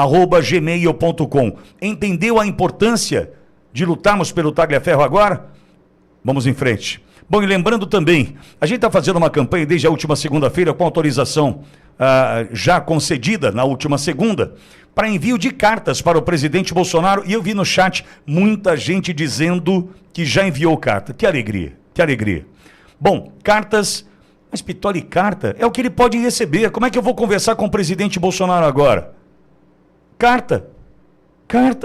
tagliaferro@gmail.com. Entendeu a importância de lutarmos pelo Tagliaferro agora? Vamos em frente. Bom, e lembrando também, a gente está fazendo uma campanha desde a última segunda-feira com autorização já concedida na última segunda, para envio de cartas para o presidente Bolsonaro, e eu vi no chat muita gente dizendo que já enviou carta. Que alegria, que alegria. Bom, cartas, mas Pitoli, carta é o que ele pode receber. Como é que eu vou conversar com o presidente Bolsonaro agora? Carta,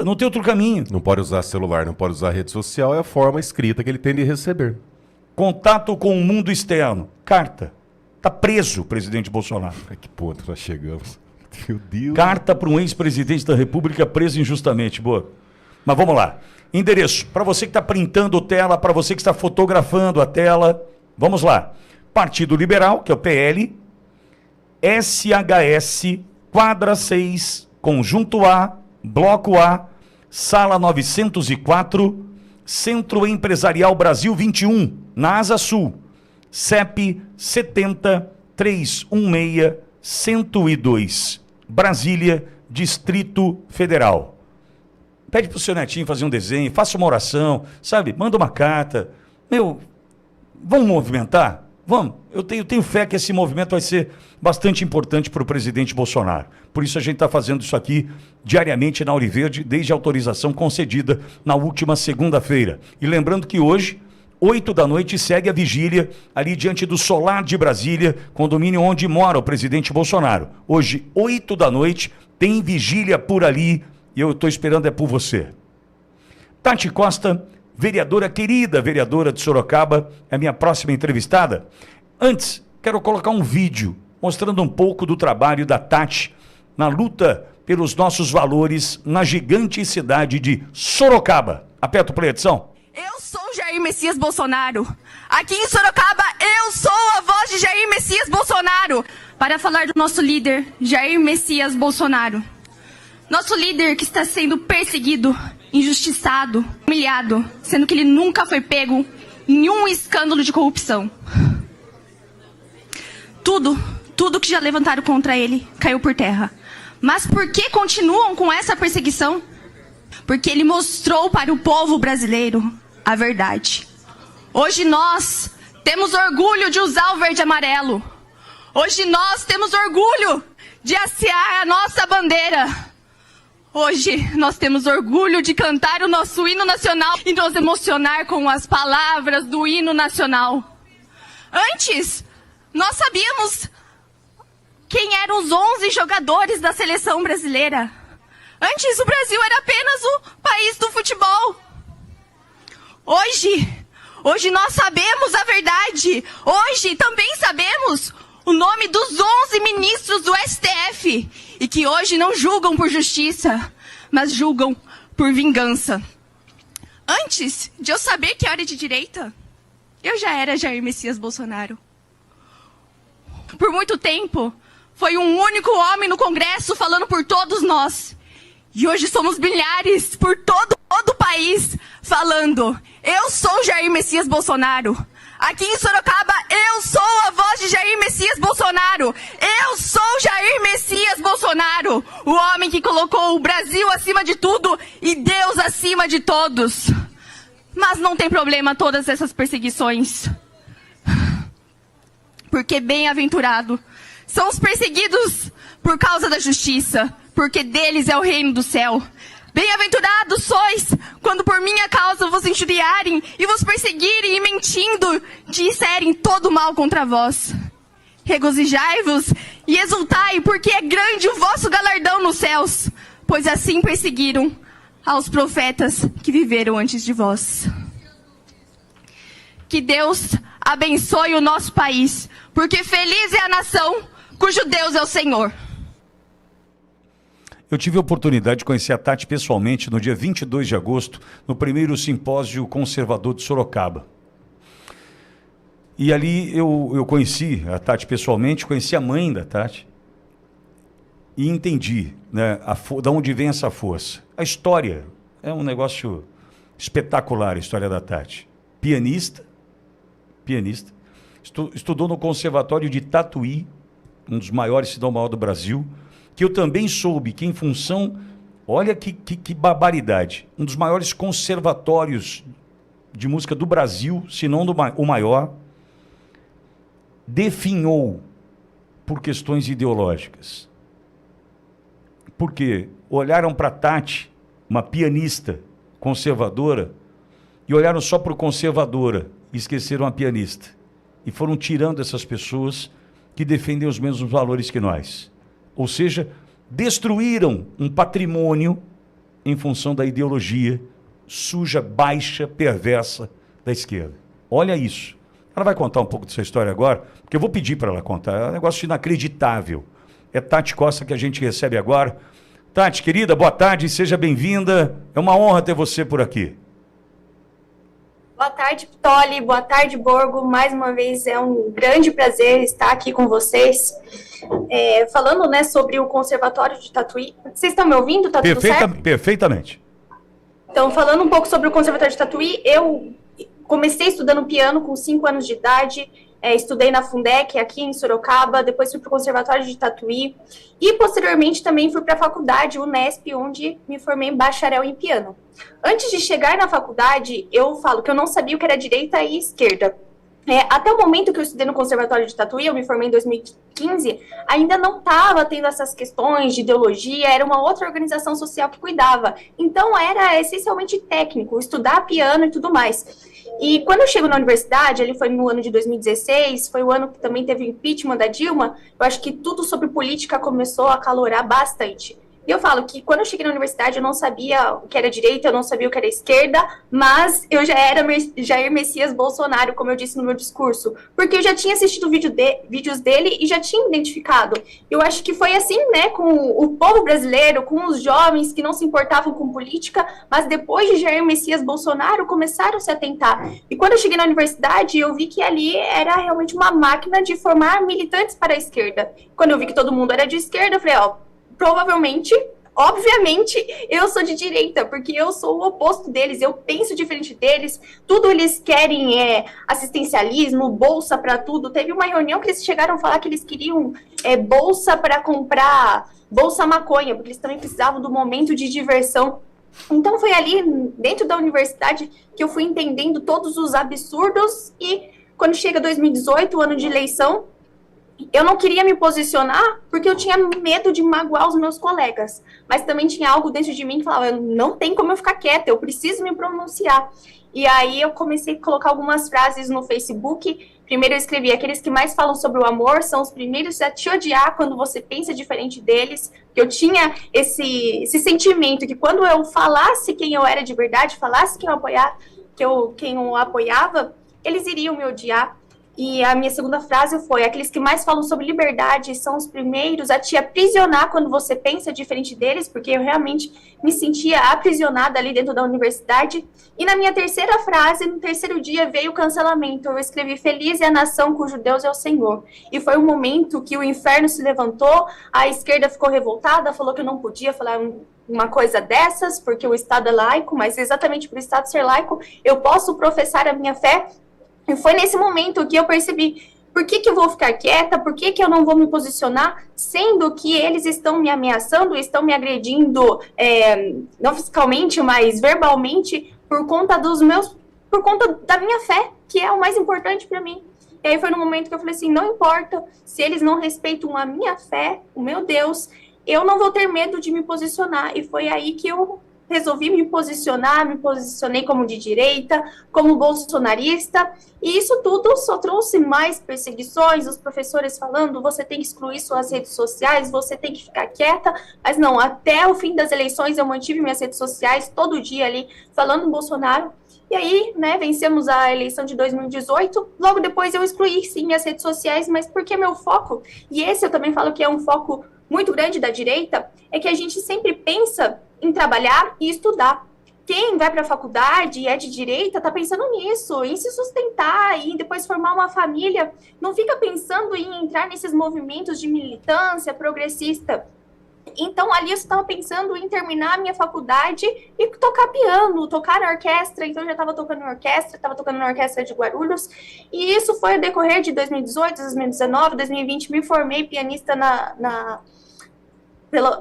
não tem outro caminho. Não pode usar celular, não pode usar rede social, é a forma escrita que ele tem de receber. Contato com o mundo externo, carta. Está preso o presidente Bolsonaro. A que ponto nós chegamos? Meu Deus. Carta para um ex-presidente da República preso injustamente. Boa. Mas vamos lá. Endereço, para você que está printando tela, para você que está fotografando a tela. Vamos lá. Partido Liberal, que é o PL, SHS, quadra 6, conjunto A, bloco A, sala 904, Centro Empresarial Brasil 21, na Asa Sul, CEP 70 316 102, Brasília, Distrito Federal. Pede pro seu netinho fazer um desenho, faça uma oração, sabe? Manda uma carta. Meu, vamos movimentar? Vamos. Eu tenho fé que esse movimento vai ser bastante importante para o presidente Bolsonaro. Por isso a gente está fazendo isso aqui diariamente na Ouro Verde, desde a autorização concedida na última segunda-feira. E lembrando que hoje, 8 da noite, segue a vigília ali diante do Solar de Brasília, condomínio onde mora o presidente Bolsonaro. Hoje, 8 da noite, tem vigília por ali e eu estou esperando por você. Tati Costa, vereadora querida, vereadora de Sorocaba, é a minha próxima entrevistada. Antes, quero colocar um vídeo mostrando um pouco do trabalho da Tati na luta pelos nossos valores na gigante cidade de Sorocaba. Aperta o play, edição. Eu sou Jair Messias Bolsonaro. Aqui em Sorocaba, eu sou a voz de Jair Messias Bolsonaro. Para falar do nosso líder, Jair Messias Bolsonaro. Nosso líder que está sendo perseguido, injustiçado, humilhado, sendo que ele nunca foi pego em um escândalo de corrupção. Tudo que já levantaram contra ele caiu por terra. Mas por que continuam com essa perseguição? Porque ele mostrou para o povo brasileiro a verdade. Hoje nós temos orgulho de usar o verde e amarelo. Hoje nós temos orgulho de hastear a nossa bandeira. Hoje nós temos orgulho de cantar o nosso hino nacional e nos emocionar com as palavras do hino nacional. Antes, nós sabíamos quem eram os 11 jogadores da seleção brasileira. Antes, o Brasil era apenas o país do futebol. Hoje nós sabemos a verdade. Hoje também sabemos o nome dos 11 ministros do STF. E que hoje não julgam por justiça, mas julgam por vingança. Antes de eu saber que era de direita, eu já era Jair Messias Bolsonaro. Por muito tempo, foi um único homem no Congresso falando por todos nós. E hoje somos milhares por todo o país falando: eu sou Jair Messias Bolsonaro. Aqui em Sorocaba, eu sou a voz de Jair Messias Bolsonaro. Eu sou Jair Messias Bolsonaro, o homem que colocou o Brasil acima de tudo e Deus acima de todos. Mas não tem problema todas essas perseguições. Porque bem-aventurado são os perseguidos por causa da justiça, porque deles é o reino do céu. Bem-aventurados sois, quando por minha causa vos injuriarem e vos perseguirem e mentindo disserem todo mal contra vós. Regozijai-vos e exultai, porque é grande o vosso galardão nos céus, pois assim perseguiram aos profetas que viveram antes de vós. Que Deus abençoe o nosso país, porque feliz é a nação cujo Deus é o Senhor. Eu tive a oportunidade de conhecer a Tati pessoalmente no dia 22 de agosto, no primeiro simpósio conservador de Sorocaba. E ali eu conheci a Tati pessoalmente, conheci a mãe da Tati e entendi, né, de onde vem essa força. A história é um negócio espetacular, a história da Tati. Pianista, estudou no Conservatório de Tatuí, um dos maiores, se não o maior do Brasil. que eu também soube que em função, olha que barbaridade, um dos maiores conservatórios de música do Brasil, se não o maior, definhou por questões ideológicas. Porque olharam para Tati, uma pianista conservadora, e olharam só para o conservadora e esqueceram a pianista. E foram tirando essas pessoas que defendem os mesmos valores que nós. Ou seja, destruíram um patrimônio em função da ideologia suja, baixa, perversa da esquerda. Olha isso. Ela vai contar um pouco dessa história agora, porque eu vou pedir para ela contar. É um negócio inacreditável. É Tati Costa que a gente recebe agora. Tati, querida, boa tarde, seja bem-vinda. É uma honra ter você por aqui. Boa tarde, Ptoli. Boa tarde, Borgo. Mais uma vez é um grande prazer estar aqui com vocês. Falando, né, sobre o Conservatório de Tatuí. Vocês estão me ouvindo? Tá tudo certo? Perfeitamente. Então, falando um pouco sobre o Conservatório de Tatuí, eu comecei estudando piano com 5 anos de idade, estudei na Fundec, aqui em Sorocaba, depois fui para o Conservatório de Tatuí, e posteriormente também fui para a faculdade, Unesp, onde me formei em bacharel em piano. Antes de chegar na faculdade, eu falo que eu não sabia o que era direita e esquerda. Até o momento que eu estudei no Conservatório de Tatuí, eu me formei em 2015, ainda não estava tendo essas questões de ideologia, era uma outra organização social que cuidava. Então, era essencialmente técnico, estudar piano e tudo mais. E quando eu chego na universidade, ele foi no ano de 2016, foi o ano que também teve o impeachment da Dilma, eu acho que tudo sobre política começou a acalorar bastante. E eu falo que quando eu cheguei na universidade, eu não sabia o que era direita, eu não sabia o que era esquerda, mas eu já era Jair Messias Bolsonaro, como eu disse no meu discurso, porque eu já tinha assistido vídeos dele e já tinha identificado. Eu acho que foi assim, né, com o povo brasileiro, com os jovens que não se importavam com política, mas depois de Jair Messias Bolsonaro, começaram a se atentar. E quando eu cheguei na universidade, eu vi que ali era realmente uma máquina de formar militantes para a esquerda. Quando eu vi que todo mundo era de esquerda, eu falei, provavelmente, obviamente, eu sou de direita, porque eu sou o oposto deles, eu penso diferente deles, tudo eles querem assistencialismo, bolsa para tudo. Teve uma reunião que eles chegaram a falar que eles queriam bolsa para comprar, bolsa maconha, porque eles também precisavam do momento de diversão. Então foi ali, dentro da universidade, que eu fui entendendo todos os absurdos e quando chega 2018, o ano de eleição, eu não queria me posicionar porque eu tinha medo de magoar os meus colegas, mas também tinha algo dentro de mim que falava, não tem como eu ficar quieta, eu preciso me pronunciar. E aí eu comecei a colocar algumas frases no Facebook. Primeiro eu escrevi, aqueles que mais falam sobre o amor são os primeiros a te odiar quando você pensa diferente deles. Eu tinha esse sentimento que quando eu falasse quem eu era de verdade, falasse quem eu apoiava, eles iriam me odiar. E a minha segunda frase foi, aqueles que mais falam sobre liberdade são os primeiros a te aprisionar quando você pensa diferente deles, porque eu realmente me sentia aprisionada ali dentro da universidade. E na minha terceira frase, no terceiro dia, veio o cancelamento. Eu escrevi, feliz é a nação cujo Deus é o Senhor. E foi um momento que o inferno se levantou, a esquerda ficou revoltada, falou que eu não podia falar uma coisa dessas, porque o Estado é laico, mas exatamente por o Estado ser laico, eu posso professar a minha fé. E foi nesse momento que eu percebi, por que eu vou ficar quieta, por que eu não vou me posicionar, sendo que eles estão me ameaçando, estão me agredindo, não fisicalmente, mas verbalmente, por conta da minha fé, que é o mais importante para mim. E aí foi no momento que eu falei assim, não importa se eles não respeitam a minha fé, o meu Deus, eu não vou ter medo de me posicionar. E foi aí que eu resolvi me posicionei como de direita, como bolsonarista, e isso tudo só trouxe mais perseguições, os professores falando, você tem que excluir suas redes sociais, você tem que ficar quieta, mas não, até o fim das eleições eu mantive minhas redes sociais, todo dia ali, falando Bolsonaro, e aí, né, vencemos a eleição de 2018, logo depois eu excluí, sim, as redes sociais, mas porque meu foco, e esse eu também falo que é um foco muito grande da direita, é que a gente sempre pensa em trabalhar e estudar. Quem vai para a faculdade e é de direita está pensando nisso, em se sustentar, em depois formar uma família, não fica pensando em entrar nesses movimentos de militância progressista. Então, ali eu estava pensando em terminar a minha faculdade e tocar piano, tocar na orquestra. Então, eu já estava tocando na orquestra de Guarulhos. E isso foi ao decorrer de 2018, 2019, 2020. Me formei pianista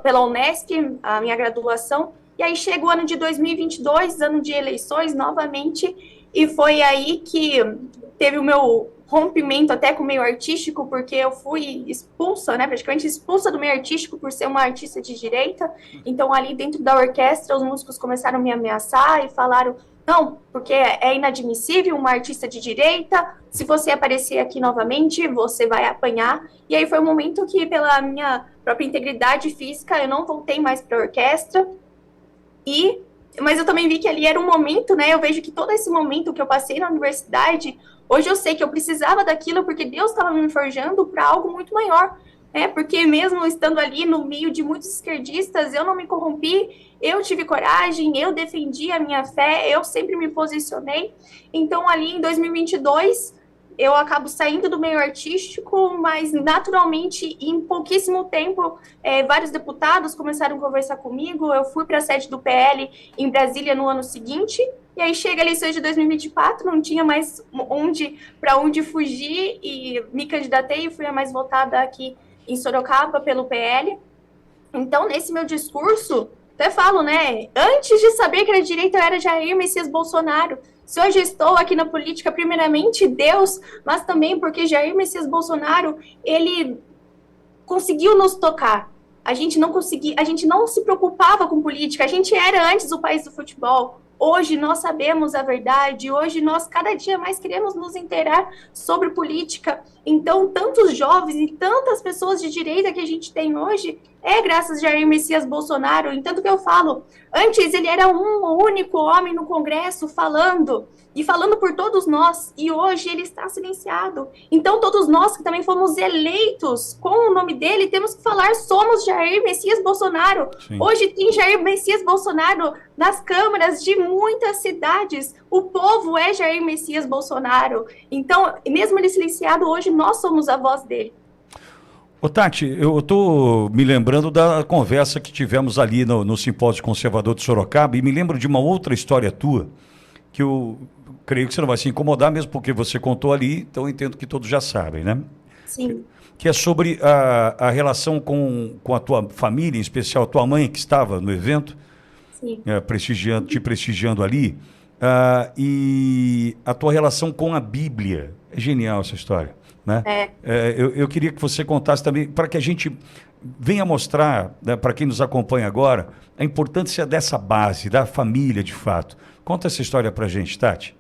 pela Unesp, a minha graduação, e aí chega o ano de 2022, ano de eleições novamente, e foi aí que teve o meu rompimento até com o meio artístico, porque eu fui expulsa, né, praticamente expulsa do meio artístico por ser uma artista de direita. Então ali dentro da orquestra os músicos começaram a me ameaçar e falaram: não, porque é inadmissível uma artista de direita, se você aparecer aqui novamente, você vai apanhar. E aí foi um momento que, pela minha própria integridade física, eu não voltei mais para a orquestra. Mas eu também vi que ali era um momento, né? Eu vejo que todo esse momento que eu passei na universidade, hoje eu sei que eu precisava daquilo porque Deus estava me forjando para algo muito maior, né? Porque mesmo estando ali no meio de muitos esquerdistas, eu não me corrompi, eu tive coragem, eu defendi a minha fé, eu sempre me posicionei. Então ali em 2022 eu acabo saindo do meio artístico, mas naturalmente, em pouquíssimo tempo, vários deputados começaram a conversar comigo. Eu fui para a sede do PL em Brasília no ano seguinte, e aí chega a eleição de 2024, não tinha mais para onde fugir, e me candidatei e fui a mais votada aqui em Sorocaba pelo PL. Então, nesse meu discurso, até falo, né, antes de saber que era direita, eu era Jair Messias Bolsonaro. Se hoje estou aqui na política, primeiramente Deus, mas também porque Jair Messias Bolsonaro, ele conseguiu nos tocar. A gente não se preocupava com política, a gente era antes o país do futebol. Hoje nós sabemos a verdade, hoje nós cada dia mais queremos nos inteirar sobre política. Então, tantos jovens e tantas pessoas de direita que a gente tem hoje, graças a Jair Messias Bolsonaro. Entanto que eu falo, antes ele era um único homem no Congresso falando por todos nós, e hoje ele está silenciado. Então, todos nós que também fomos eleitos com o nome dele, temos que falar, somos Jair Messias Bolsonaro. Sim. Hoje tem Jair Messias Bolsonaro nas câmaras de muitas cidades. O povo é Jair Messias Bolsonaro. Então, mesmo ele silenciado, hoje nós somos a voz dele. Ô Tati, eu estou me lembrando da conversa que tivemos ali no Simpósio Conservador de Sorocaba, e me lembro de uma outra história tua, que eu creio que você não vai se incomodar, mesmo porque você contou ali, então eu entendo que todos já sabem, né? Sim. Que é sobre a relação com a tua família, em especial a tua mãe, que estava no evento, sim, te prestigiando ali, e a tua relação com a Bíblia. É genial essa história, né? Eu queria que você contasse também, para que a gente venha mostrar, né, para quem nos acompanha agora, a importância dessa base, da família, de fato. Conta essa história para a gente, Tati.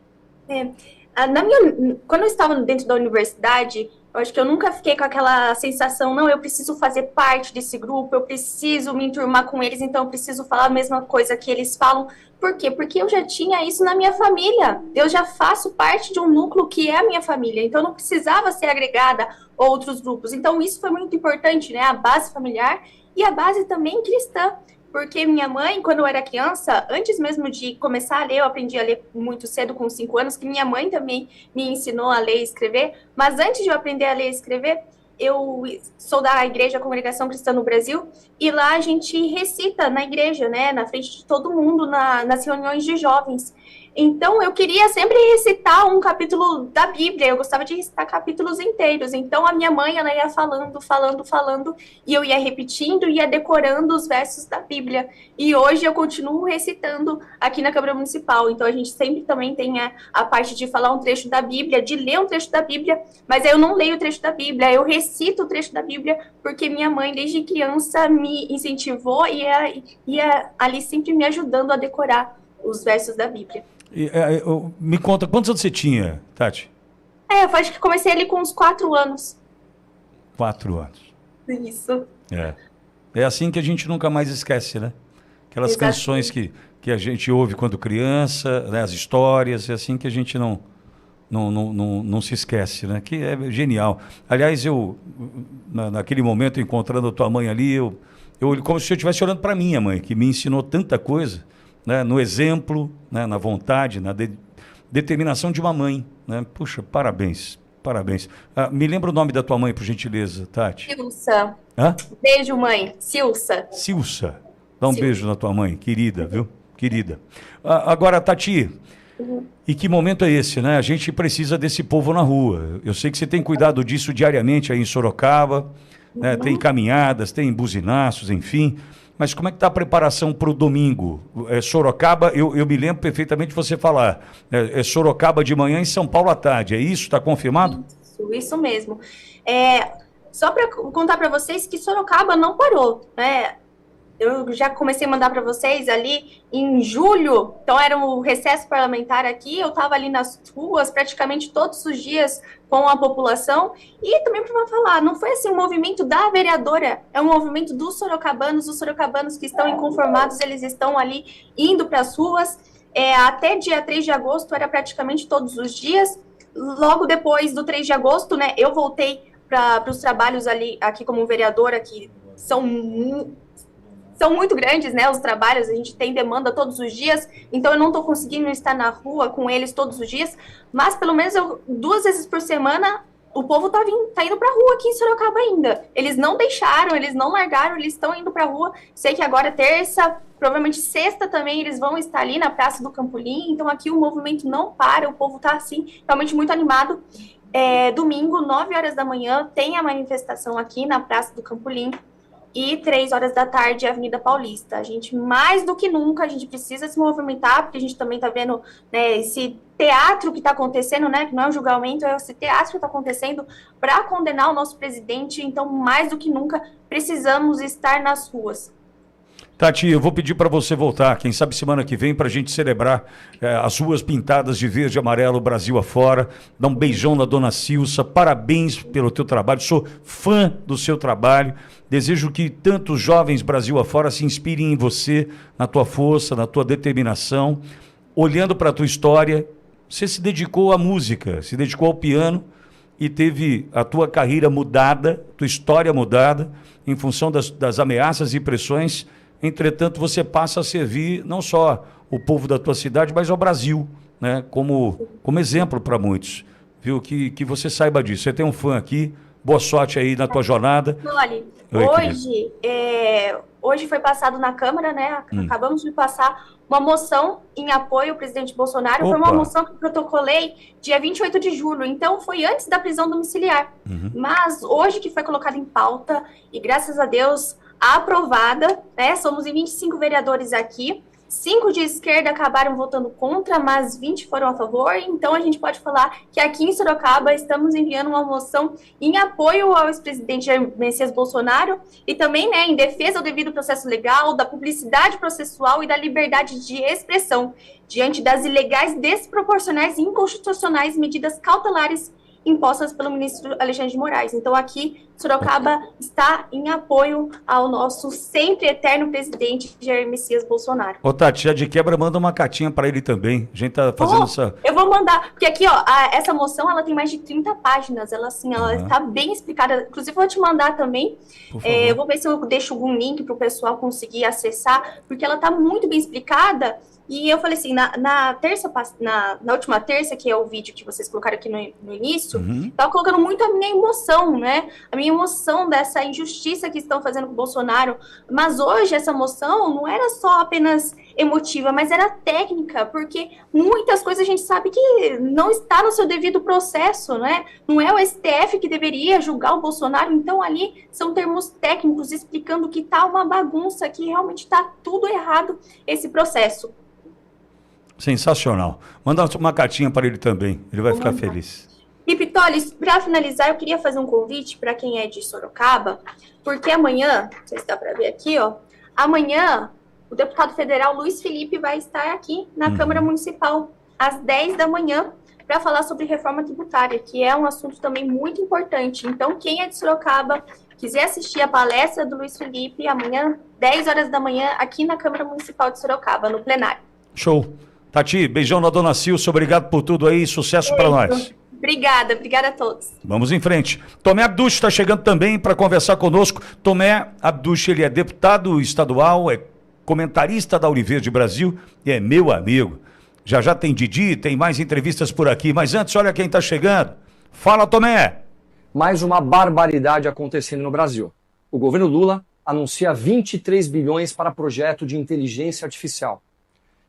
Quando eu estava dentro da universidade, eu acho que eu nunca fiquei com aquela sensação, não, eu preciso fazer parte desse grupo, eu preciso me enturmar com eles, então eu preciso falar a mesma coisa que eles falam. Por quê? Porque eu já tinha isso na minha família. Eu já faço parte de um núcleo que é a minha família, então eu não precisava ser agregada a outros grupos. Então isso foi muito importante, né? A base familiar e a base também cristã. Porque minha mãe, quando eu era criança, antes mesmo de começar a ler, eu aprendi a ler muito cedo, com 5 anos, que minha mãe também me ensinou a ler e escrever. Mas antes de eu aprender a ler e escrever, eu sou da Igreja Congregação Cristã no Brasil, e lá a gente recita na igreja, né, na frente de todo mundo, nas reuniões de jovens. Então, eu queria sempre recitar um capítulo da Bíblia, eu gostava de recitar capítulos inteiros. Então, a minha mãe, ela ia falando, e eu ia repetindo, ia decorando os versos da Bíblia. E hoje eu continuo recitando aqui na Câmara Municipal. Então, a gente sempre também tem a parte de falar um trecho da Bíblia, de ler um trecho da Bíblia, mas eu não leio o trecho da Bíblia, eu recito o trecho da Bíblia, porque minha mãe, desde criança, me incentivou e ia ali sempre me ajudando a decorar os versos da Bíblia. Me conta, quantos anos você tinha, Tati? Eu acho que comecei ali com uns 4 anos. 4 anos. Isso. É assim que a gente nunca mais esquece, né? Aquelas Exatamente. Canções que a gente ouve quando criança, né? As histórias, é assim que a gente não se esquece, né? Que é genial. Aliás, naquele momento, encontrando a tua mãe ali, eu como se eu estivesse olhando para minha mãe, que me ensinou tanta coisa, né, no exemplo, né, na vontade, na determinação de uma mãe, né? Puxa, parabéns. Me lembra o nome da tua mãe, por gentileza, Tati? Silsa. Hã? Beijo, mãe. Silsa. Dá um beijo na tua mãe, querida, viu? Querida. Agora, Tati, e que momento é esse, né? A gente precisa desse povo na rua. Eu sei que você tem cuidado disso diariamente aí em Sorocaba, né? Tem caminhadas, tem buzinaços, enfim. Mas como é que está a preparação para o domingo? Sorocaba, eu me lembro perfeitamente de você falar, Sorocaba de manhã e São Paulo à tarde, é isso? Está confirmado? Isso mesmo. Só para contar para vocês que Sorocaba não parou, né? Eu já comecei a mandar para vocês ali em julho, então era um recesso parlamentar aqui, eu estava ali nas ruas praticamente todos os dias com a população, e também para falar, não foi assim um movimento da vereadora, é um movimento dos sorocabanos que estão inconformados, eles estão ali indo para as ruas, até dia 3 de agosto era praticamente todos os dias, logo depois do 3 de agosto, né, eu voltei para os trabalhos ali, aqui como vereadora, que são muito grandes, né, os trabalhos, a gente tem demanda todos os dias, então eu não estou conseguindo estar na rua com eles todos os dias, mas pelo menos 2 vezes por semana o povo tá indo pra rua aqui em Sorocaba ainda. Eles não deixaram, eles não largaram, eles estão indo pra rua. Sei que agora terça, provavelmente sexta também, eles vão estar ali na Praça do Campolim, então aqui o movimento não para, o povo tá assim, realmente muito animado. Domingo, 9 horas da manhã, tem a manifestação aqui na Praça do Campolim, e 3 horas da tarde, Avenida Paulista. A gente, mais do que nunca, a gente precisa se movimentar, porque a gente também está vendo, né, esse teatro que está acontecendo, né, que não é um julgamento, é esse teatro que está acontecendo para condenar o nosso presidente. Então, mais do que nunca, precisamos estar nas ruas. Tati, eu vou pedir para você voltar, quem sabe semana que vem, para a gente celebrar as ruas pintadas de verde e amarelo Brasil afora. Dar um beijão na dona Cilsa, parabéns pelo teu trabalho, sou fã do seu trabalho. Desejo que tantos jovens Brasil afora se inspirem em você, na tua força, na tua determinação. Olhando para a tua história, você se dedicou à música, se dedicou ao piano e teve a tua carreira mudada, tua história mudada, em função das ameaças e pressões. Entretanto, você passa a servir não só o povo da tua cidade, mas ao Brasil, né? Como exemplo para muitos. Viu? Que você saiba disso. Você tem um fã aqui, boa sorte aí na tua jornada. Olha, hoje foi passado na Câmara, né? Acabamos de passar uma moção em apoio ao presidente Bolsonaro. Foi uma moção que eu protocolei dia 28 de julho, então foi antes da prisão domiciliar. Mas hoje que foi colocada em pauta, e graças a Deus aprovada, né? Somos em 25 vereadores aqui, 5 de esquerda acabaram votando contra, mas 20 foram a favor, então a gente pode falar que aqui em Sorocaba estamos enviando uma moção em apoio ao ex-presidente Jair Messias Bolsonaro e também, né, em defesa do devido processo legal, da publicidade processual e da liberdade de expressão, diante das ilegais, desproporcionais e inconstitucionais medidas cautelares impostas pelo ministro Alexandre de Moraes. Então, aqui, Sorocaba está em apoio ao nosso sempre eterno presidente Jair Messias Bolsonaro. Ô, Tati, já de quebra, manda uma cartinha para ele também. A gente tá fazendo essa... Eu vou mandar, porque aqui, ó, essa moção, ela tem mais de 30 páginas, ela, assim, ela está bem explicada. Inclusive, eu vou te mandar também. Eu vou ver se eu deixo algum link para o pessoal conseguir acessar, porque ela está muito bem explicada. E eu falei assim, na última terça, que é o vídeo que vocês colocaram aqui no início, tava colocando muito a minha emoção, né? A minha emoção dessa injustiça que estão fazendo com o Bolsonaro. Mas hoje essa moção não era só apenas emotiva, mas era técnica, porque muitas coisas a gente sabe que não está no seu devido processo, né? Não é o STF que deveria julgar o Bolsonaro, então ali são termos técnicos explicando que tá uma bagunça, que realmente tá tudo errado esse processo. Sensacional. Manda uma cartinha para ele também, ele vai ficar feliz. E Pitoli, para finalizar, eu queria fazer um convite para quem é de Sorocaba, porque amanhã, não sei se dá para ver aqui, ó, amanhã o deputado federal Luiz Felipe vai estar aqui na Câmara Municipal às 10 da manhã para falar sobre reforma tributária, que é um assunto também muito importante. Então, quem é de Sorocaba, quiser assistir a palestra do Luiz Felipe, amanhã, 10 horas da manhã, aqui na Câmara Municipal de Sorocaba, no plenário. Show. Tati, beijão na dona Cilsa, obrigado por tudo aí, sucesso para nós. Obrigada a todos. Vamos em frente. Tomé Abduch está chegando também para conversar conosco. Tomé Abduch, ele é deputado estadual, é comentarista da Univerde Brasil e é meu amigo. Já tem Didi, tem mais entrevistas por aqui, mas antes, olha quem está chegando. Fala, Tomé! Mais uma barbaridade acontecendo no Brasil. O governo Lula anuncia 23 bilhões para projeto de inteligência artificial.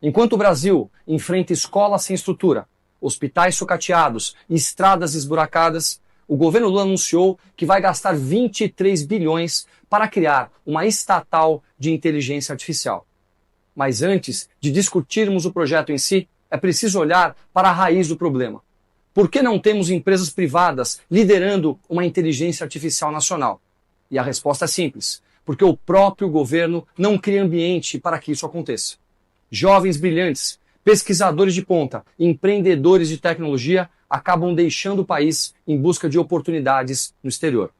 Enquanto o Brasil enfrenta escolas sem estrutura, hospitais sucateados e estradas esburacadas, o governo Lula anunciou que vai gastar 23 bilhões para criar uma estatal de inteligência artificial. Mas antes de discutirmos o projeto em si, é preciso olhar para a raiz do problema. Por que não temos empresas privadas liderando uma inteligência artificial nacional? E a resposta é simples, porque o próprio governo não cria ambiente para que isso aconteça. Jovens brilhantes, pesquisadores de ponta, empreendedores de tecnologia acabam deixando o país em busca de oportunidades no exterior.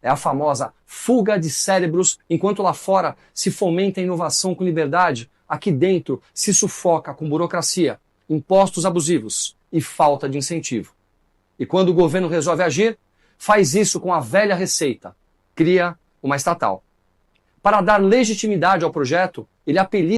É a famosa fuga de cérebros, enquanto lá fora se fomenta a inovação com liberdade, aqui dentro se sufoca com burocracia, impostos abusivos e falta de incentivo. E quando o governo resolve agir, faz isso com a velha receita: cria uma estatal. Para dar legitimidade ao projeto, ele apelida